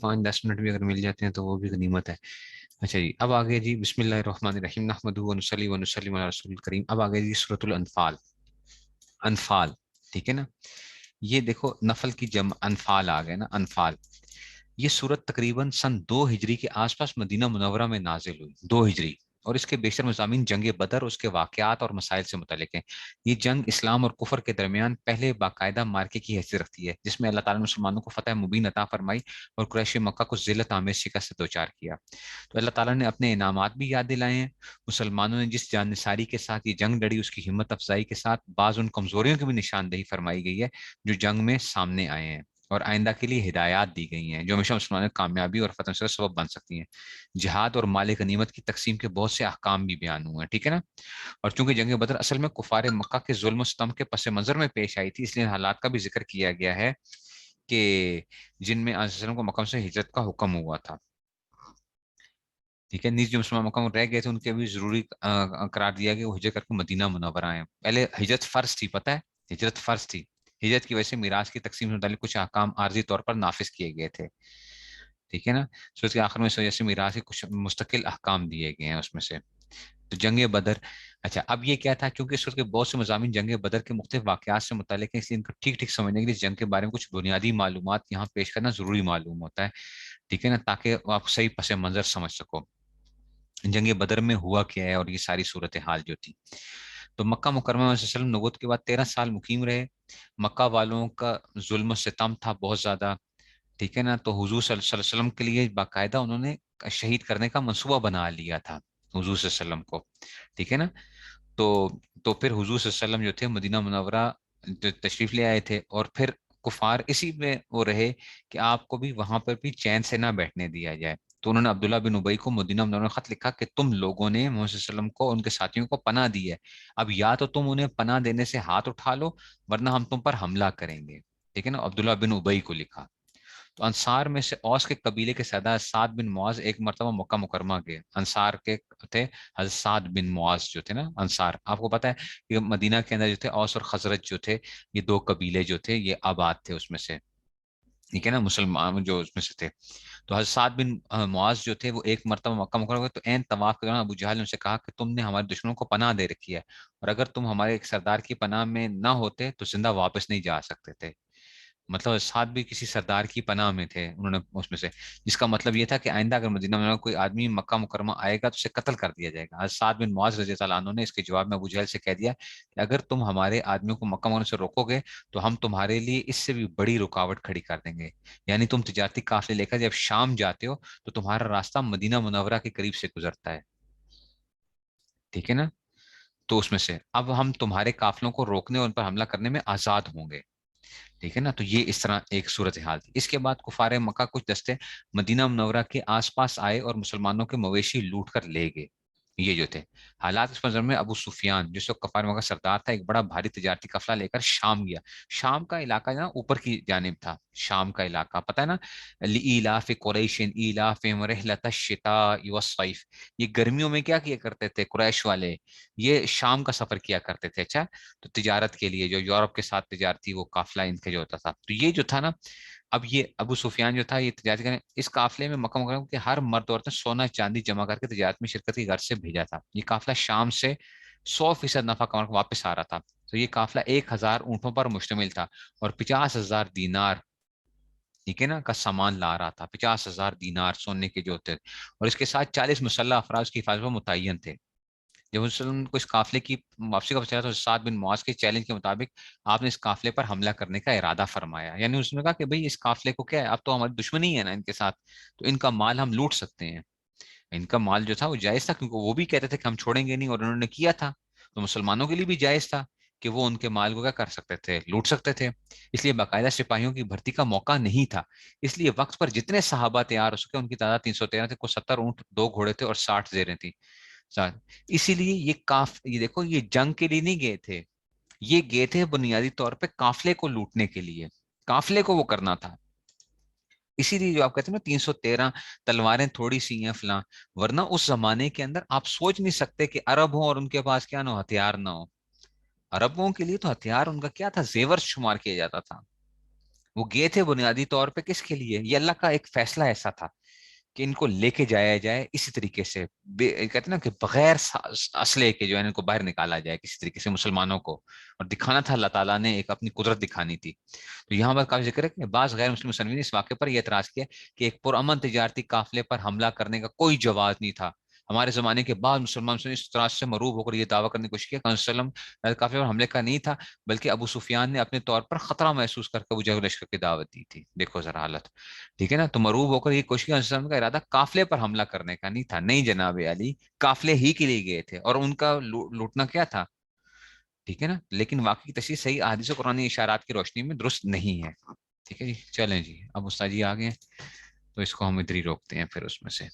5-10 minute بھی اگر مل جاتے ہیں تو وہ بھی غنیمت ہے۔ اچھا جی، اب آگے جی، بسم اللہ الرحمن الرحیم، نحمدہ و نصلی و نسلم علی رسول الکریم۔ اب آگے جی سورۃ الانفال، انفال، ٹھیک ہے نا؟ یہ دیکھو نفل کی جمع انفال آ گئے نا، انفال۔ یہ سورت تقریباً سن 2 ہجری کے آس پاس مدینہ منورہ میں نازل ہوئی، 2 ہجری، اور اس کے بیشتر مضامین جنگ بدر، اس کے واقعات اور مسائل سے متعلق ہیں۔ یہ جنگ اسلام اور کفر کے درمیان پہلے باقاعدہ مارکے کی حیثیت رکھتی ہے، جس میں اللہ تعالیٰ نے مسلمانوں کو فتح مبین عطا فرمائی اور قریش مکہ کو ذلت آمیز شکست سے دوچار کیا۔ تو اللہ تعالیٰ نے اپنے انعامات بھی یاد دلائے ہیں۔ مسلمانوں نے جس جان نثاری کے ساتھ یہ جنگ لڑی، اس کی ہمت افزائی کے ساتھ بعض ان کمزوریوں کی بھی نشاندہی فرمائی گئی ہے جو جنگ میں سامنے آئے ہیں، اور آئندہ کے لیے ہدایات دی گئی ہیں جو ہمیشہ مسلمانوں کی کامیابی اور فتح کا سبب بن سکتی ہیں۔ جہاد اور مال غنیمت کی تقسیم کے بہت سے احکام بھی بیان ہوئے ہیں، ٹھیک ہے نا؟ اور چونکہ جنگ بدر اصل میں کفار مکہ کے ظلم و ستم کے پس منظر میں پیش آئی تھی، اس لیے حالات کا بھی ذکر کیا گیا ہے کہ جن میں آج کو مکہ سے ہجرت کا حکم ہوا تھا، ٹھیک ہے؟ نیز جو مسلمان مکہ میں رہ گئے تھے ان کے بھی ضروری قرار دیا گیا وہ ہجرت کر کے مدینہ منورہ آئے۔ پہلے ہجرت فرض تھی، پتہ ہے؟ ہجرت فرض تھی، ہجرت کی وجہ سے میراث کی تقسیم سے متعلق کچھ احکام عارضی طور پر نافذ کیے گئے تھے، ٹھیک ہے نا؟ سورت کے آخر میں اس وجہ سے میراث کے کچھ مستقل احکام دیے گئے ہیں اس میں سے۔ تو جنگ بدر، اچھا اب یہ کیا تھا؟ کیونکہ سورت کے بہت سے مضامین جنگ بدر کے مختلف واقعات سے متعلق ہیں، اس لیے ان کو ٹھیک ٹھیک سمجھنے کے لیے اس جنگ کے بارے میں کچھ بنیادی معلومات یہاں پیش کرنا ضروری معلوم ہوتا ہے، ٹھیک ہے نا؟ تاکہ آپ صحیح پس منظر سمجھ سکو جنگ بدر میں ہوا کیا ہے اور یہ ساری صورتحال جو تھی۔ تو مکہ مکرمہ میں وسلم نبوت کے بعد 13 سال مقیم رہے۔ مکہ والوں کا ظلم و ستم تھا بہت زیادہ، ٹھیک ہے نا؟ تو حضور صلی اللہ علیہ وسلم کے لیے باقاعدہ انہوں نے شہید کرنے کا منصوبہ بنا لیا تھا حضور صلی اللہ علیہ وسلم کو، ٹھیک ہے نا؟ تو تو پھر حضور صلی اللہ علیہ وسلم جو تھے مدینہ منورہ تشریف لے آئے تھے، اور پھر کفار اسی میں وہ رہے کہ آپ کو بھی وہاں پر بھی چین سے نہ بیٹھنے دیا جائے۔ تو انہوں نے عبداللہ بن ابی کو مدینہ منورہ میں خط لکھا کہ تم لوگوں نے محمد صلی اللہ علیہ وسلم کو اور ان کے ساتھیوں کو پناہ دی ہے، اب یا تو تم انہیں پناہ دینے سے ہاتھ اٹھا لو ورنہ ہم تم پر حملہ کریں گے، ٹھیک ہے نا؟ عبداللہ بن ابی کو لکھا۔ تو انصار میں سے اوس کے قبیلے کے سردار سعد بن معاذ ایک مرتبہ مکہ مکرمہ گئے۔ انصار کے تھے حضرت سعد بن معاذ جو تھے نا انصار، آپ کو پتا ہے کہ مدینہ کے اندر جو تھے اوس اور خزرج جو تھے، یہ 2 قبیلے جو تھے یہ آباد تھے اس میں سے، ٹھیک ہے نا؟ مسلمان جو اس میں سے تھے۔ تو حضرت سعد بن معاذ جو تھے وہ ایک مرتبہ مکہ مکرمہ گئے، تو عین طواف کے دوران ابو جہل نے ان سے کہا کہ تم نے ہمارے دشمنوں کو پناہ دے رکھی ہے، اور اگر تم ہمارے ایک سردار کی پناہ میں نہ ہوتے تو زندہ واپس نہیں جا سکتے تھے۔ مطلب سعد بھی کسی سردار کی پناہ میں تھے انہوں نے اس میں سے، جس کا مطلب یہ تھا کہ آئندہ اگر مدینہ میں کوئی آدمی مکہ مکرمہ آئے گا تو اسے قتل کر دیا جائے گا۔ حضرت سعد بن معاذ رضی اللہ عنہ نے اس کے جواب میں ابو جہل سے کہہ دیا کہ اگر تم ہمارے آدمیوں کو مکہ مکرمہ سے روکو گے تو ہم تمہارے لیے اس سے بھی بڑی رکاوٹ کھڑی کر دیں گے، یعنی تم تجارتی قافلے لے کر جب شام جاتے ہو تو تمہارا راستہ مدینہ منورہ کے قریب سے گزرتا ہے، ٹھیک ہے نا؟ تو اس میں سے اب ہم تمہارے قافلوں کو روکنے اور ان پر حملہ کرنے میں آزاد ہوں گے، ٹھیک ہے نا؟ تو یہ اس طرح ایک صورتحال تھی۔ اس کے بعد کفار مکہ کچھ دستے مدینہ منورہ کے آس پاس آئے اور مسلمانوں کے مویشی لوٹ کر لے گئے، یہ جو تھے حالات اس منظر میں ابو سفیان جس وقت کفار مکہ سردار تھا ایک بڑا بھاری تجارتی قافلہ لے کر شام گیا۔ شام کا علاقہ نا اوپر کی جانب تھا، شام کا علاقہ پتہ ہے نا، لإیلاف قریش ایلافہم رحلۃ الشتاء والصیف، یہ گرمیوں میں کیا کیا کرتے تھے قریش والے؟ یہ شام کا سفر کیا کرتے تھے، اچھا؟ تو تجارت کے لیے جو یورپ کے ساتھ تجارتی وہ قافلہ ان کا جو ہوتا تھا، تو یہ جو تھا نا، اب یہ ابو سفیان جو تھا یہ تجارت کرنے اس قافلے میں مکہ مکرمہ کے ہر مرد عورت نے سونا چاندی جمع کر کے تجارت میں شرکت کی غرض سے بھیجا تھا۔ یہ قافلہ شام سے 100% نفع کما کر واپس آ رہا تھا۔ تو یہ قافلہ 1000 اونٹوں پر مشتمل تھا اور 50,000 دینار، ٹھیک ہے نا، کا سامان لا رہا تھا۔ 50,000 دینار سونے کے جو تھے، اور اس کے ساتھ 40 مسلح افراد کی حفاظت میں متعین تھے۔ جب وسلم کو اس قافلے کی واپسی کا پتہ چلا تو سعد بن معاذ کے چیلنج کے مطابق آپ نے اس قافلے پر حملہ کرنے کا ارادہ فرمایا، یعنی اس نے کہا کہ بھئی اس قافلے کو کیا ہے، اب تو ہماری دشمنی ہے نا ان کے ساتھ، تو ان کا مال ہم لوٹ سکتے ہیں۔ ان کا مال جو تھا وہ جائز تھا کیونکہ وہ بھی کہتے تھے کہ ہم چھوڑیں گے نہیں، اور انہوں نے کیا تھا، تو مسلمانوں کے لیے بھی جائز تھا کہ وہ ان کے مال کو کیا کر سکتے تھے، لوٹ سکتے تھے۔ اس لیے باقاعدہ سپاہیوں کی بھرتی کا موقع نہیں تھا، اس لیے وقت پر جتنے صحابہ تیار ہو سکے، ان کی تعداد 313 تھے، کو 70 اونٹ 2 گھوڑے تھے اور 60 زیریں تھیں ساتھ۔ اسی لیے یہ دیکھو یہ جنگ کے لیے نہیں گئے تھے، یہ گئے تھے بنیادی طور پہ قافلے کو لوٹنے کے لیے، قافلے کو وہ کرنا تھا۔ اسی لیے جو آپ کہتے ہیں نا 313 تلواریں تھوڑی سی ہیں فلاں، ورنہ اس زمانے کے اندر آپ سوچ نہیں سکتے کہ عرب ہوں اور ان کے پاس کیا نہ ہو، ہتھیار نہ ہو۔ عربوں کے لیے تو ہتھیار ان کا کیا تھا، زیور شمار کیا جاتا تھا، وہ گئے تھے بنیادی طور پہ کس کے لیے؟ یہ اللہ کا ایک فیصلہ ایسا تھا کہ ان کو لے کے جایا جائے اسی طریقے سے، کہتے ہیں نا کہ بغیر اسلحے کے جو ہے ان کو باہر نکالا جائے کسی طریقے سے مسلمانوں کو، اور دکھانا تھا اللہ تعالیٰ نے، ایک اپنی قدرت دکھانی تھی۔ تو یہاں پر کافی ذکر ہے کہ بعض غیر مسلم مسلمین نے اس واقعے پر یہ اعتراض کیا کہ ایک پرامن تجارتی قافلے پر حملہ کرنے کا کوئی جواز نہیں تھا۔ ہمارے زمانے کے بعد مسلمان اس طرح سے مروب ہو کر یہ دعویٰ کرنے کی کوشش کی کہ وسلم قافلے پر حملے کا نہیں تھا، بلکہ ابو سفیان نے اپنے طور پر خطرہ محسوس کر کے ابو جہل لشکر کی دعوت دی تھی۔ دیکھو ذرا حالت، ٹھیک ہے نا؟ تو مروب ہو کر یہ کوشش کی، وسلم کا ارادہ قافلے پر حملہ کرنے کا نہیں تھا، نہیں جناب علی، قافلے ہی کے لیے گئے تھے، اور ان کا لوٹنا کیا تھا، ٹھیک ہے نا؟ لیکن واقعی تشریح صحیح احادیث و قرآنی اشارات کی روشنی میں درست نہیں ہے۔ ٹھیک ہے جی، چلیں جی، اب استاد جی آ گئے ہیں تو اس کو ہم ادھر ہی روکتے ہیں پھر اس میں سے۔